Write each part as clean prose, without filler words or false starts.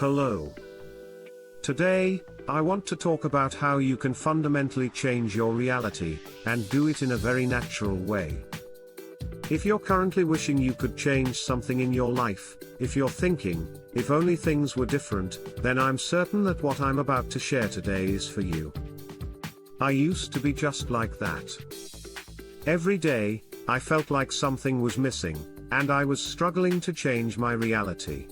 Hello. Today, I want to talk about how you can fundamentally change your reality, and do it in a very natural way. If you're currently wishing you could change something in your life, if you're thinking, if only things were different, then I'm certain that what I'm about to share today is for you. I used to be just like that. Every day, I felt like something was missing, and I was struggling to change my reality.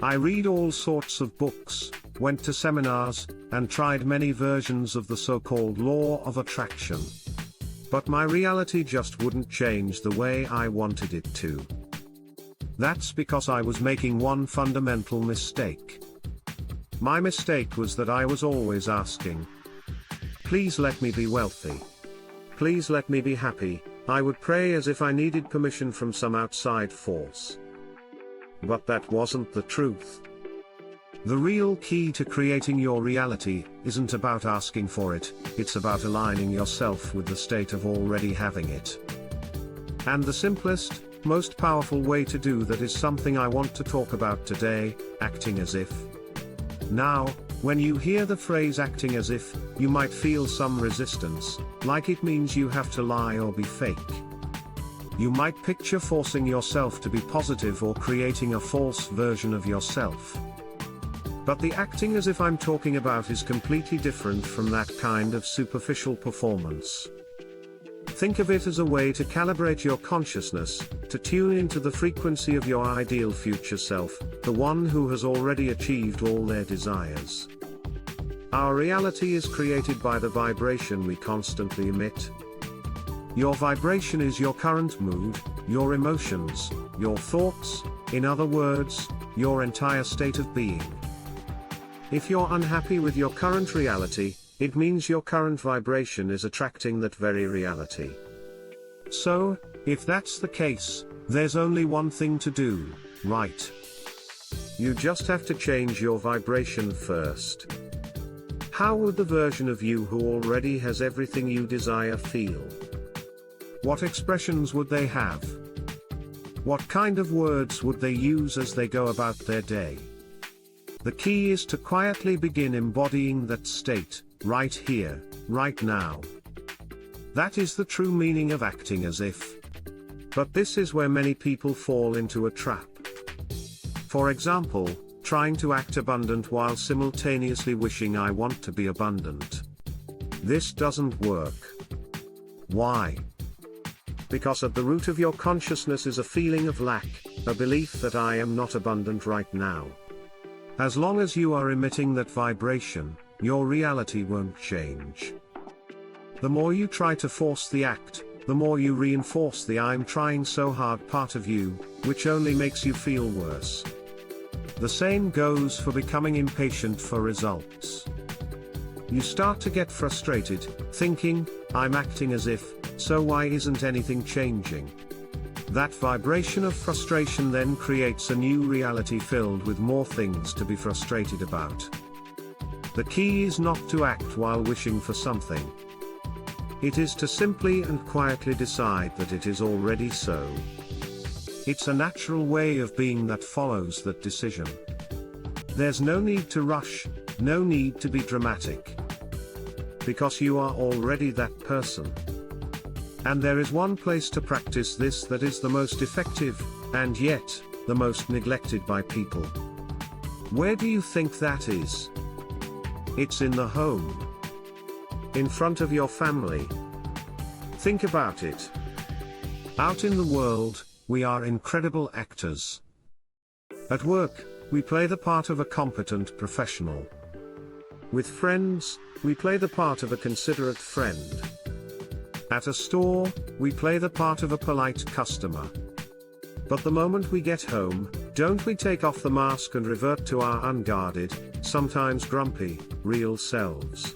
I read all sorts of books, went to seminars, and tried many versions of the so-called law of attraction. But my reality just wouldn't change the way I wanted it to. That's because I was making one fundamental mistake. My mistake was that I was always asking, "Please let me be wealthy. Please let me be happy." I would pray as if I needed permission from some outside force. But that wasn't the truth. The real key to creating your reality isn't about asking for it, it's about aligning yourself with the state of already having it. And the simplest, most powerful way to do that is something I want to talk about today: acting as if. Now, when you hear the phrase acting as if, you might feel some resistance, like it means you have to lie or be fake. You might picture forcing yourself to be positive or creating a false version of yourself. But the acting as if I'm talking about is completely different from that kind of superficial performance. Think of it as a way to calibrate your consciousness, to tune into the frequency of your ideal future self, the one who has already achieved all their desires. Our reality is created by the vibration we constantly emit. Your vibration is your current mood, your emotions, your thoughts, in other words, your entire state of being. If you're unhappy with your current reality, it means your current vibration is attracting that very reality. So, if that's the case, there's only one thing to do, right? You just have to change your vibration first. How would the version of you who already has everything you desire feel? What expressions would they have? What kind of words would they use as they go about their day? The key is to quietly begin embodying that state, right here, right now. That is the true meaning of acting as if. But this is where many people fall into a trap. For example, trying to act abundant while simultaneously wishing "I want to be abundant." This doesn't work. Why? Because at the root of your consciousness is a feeling of lack, a belief that I am not abundant right now. As long as you are emitting that vibration, your reality won't change. The more you try to force the act, the more you reinforce the "I'm trying so hard" part of you, which only makes you feel worse. The same goes for becoming impatient for results. You start to get frustrated, thinking, "I'm acting as if, so why isn't anything changing?" That vibration of frustration then creates a new reality filled with more things to be frustrated about. The key is not to act while wishing for something. It is to simply and quietly decide that it is already so. It's a natural way of being that follows that decision. There's no need to rush, no need to be dramatic. Because you are already that person. And there is one place to practice this that is the most effective, and yet, the most neglected by people. Where do you think that is? It's in the home. In front of your family. Think about it. Out in the world, we are incredible actors. At work, we play the part of a competent professional. With friends, we play the part of a considerate friend. At a store, we play the part of a polite customer. But the moment we get home, don't we take off the mask and revert to our unguarded, sometimes grumpy, real selves?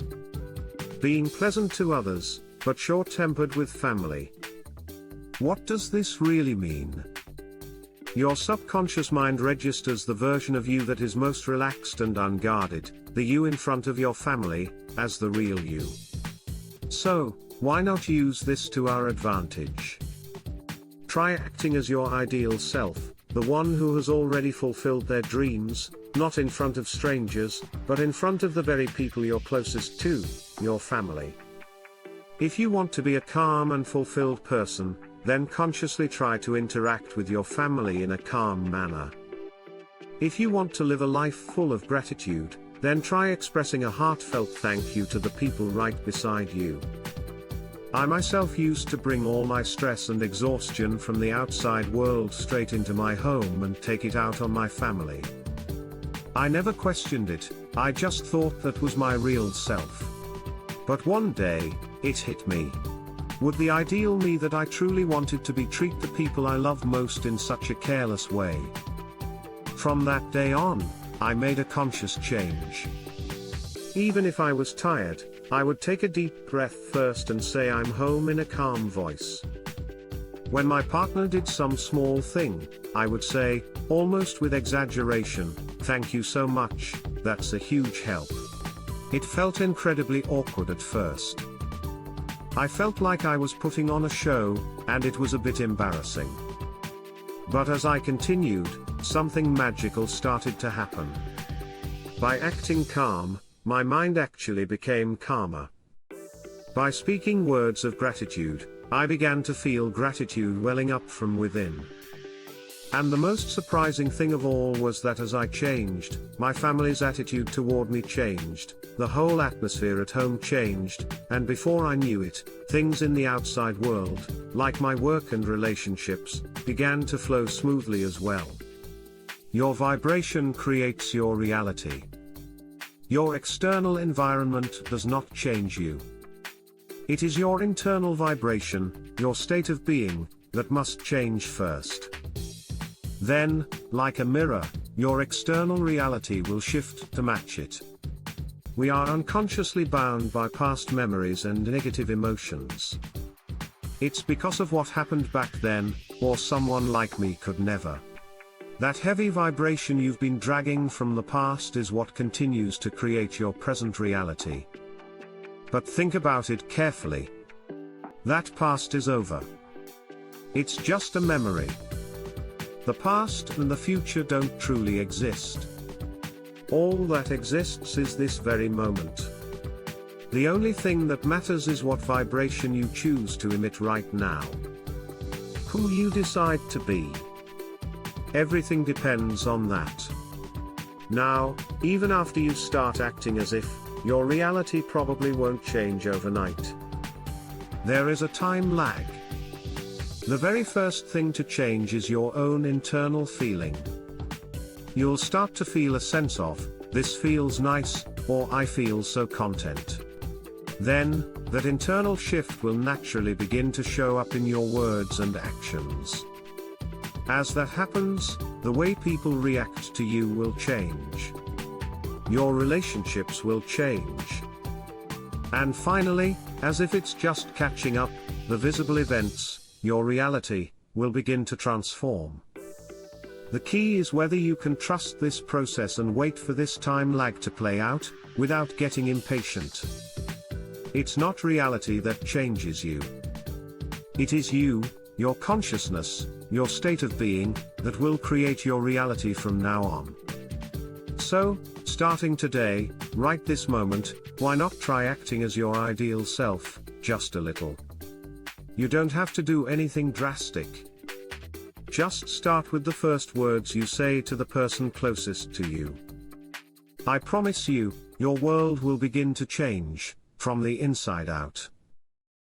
Being pleasant to others, but short-tempered with family. What does this really mean? Your subconscious mind registers the version of you that is most relaxed and unguarded, the you in front of your family, as the real you. So, why not use this to our advantage? Try acting as your ideal self, the one who has already fulfilled their dreams, not in front of strangers, but in front of the very people you're closest to, your family. If you want to be a calm and fulfilled person, then consciously try to interact with your family in a calm manner. If you want to live a life full of gratitude, then try expressing a heartfelt thank you to the people right beside you. I myself used to bring all my stress and exhaustion from the outside world straight into my home and take it out on my family. I never questioned it, I just thought that was my real self. But one day, it hit me. Would the ideal me that I truly wanted to be treat the people I love most in such a careless way? From that day on, I made a conscious change. Even if I was tired, I would take a deep breath first and say I'm home in a calm voice. When my partner did some small thing, I would say, almost with exaggeration, "Thank you so much, that's a huge help." It felt incredibly awkward at first. I felt like I was putting on a show, and it was a bit embarrassing. But as I continued, something magical started to happen. By acting calm, my mind actually became calmer. By speaking words of gratitude, I began to feel gratitude welling up from within. And the most surprising thing of all was that as I changed, my family's attitude toward me changed, the whole atmosphere at home changed, and before I knew it, things in the outside world, like my work and relationships, began to flow smoothly as well. Your vibration creates your reality. Your external environment does not change you. It is your internal vibration, your state of being, that must change first. Then, like a mirror, your external reality will shift to match it. We are unconsciously bound by past memories and negative emotions. It's because of what happened back then, or someone like me could never. That heavy vibration you've been dragging from the past is what continues to create your present reality. But think about it carefully. That past is over. It's just a memory. The past and the future don't truly exist. All that exists is this very moment. The only thing that matters is what vibration you choose to emit right now. Who you decide to be. Everything depends on that. Now, even after you start acting as if, your reality probably won't change overnight. There is a time lag. The very first thing to change is your own internal feeling. You'll start to feel a sense of, "This feels nice," or "I feel so content." Then, that internal shift will naturally begin to show up in your words and actions. As that happens, the way people react to you will change. Your relationships will change. And finally, as if it's just catching up, the visible events, your reality, will begin to transform. The key is whether you can trust this process and wait for this time lag to play out, without getting impatient. It's not reality that changes you. It is you, your consciousness, your state of being, that will create your reality from now on. So, starting today, right this moment, why not try acting as your ideal self, just a little? You don't have to do anything drastic. Just start with the first words you say to the person closest to you. I promise you, your world will begin to change, from the inside out.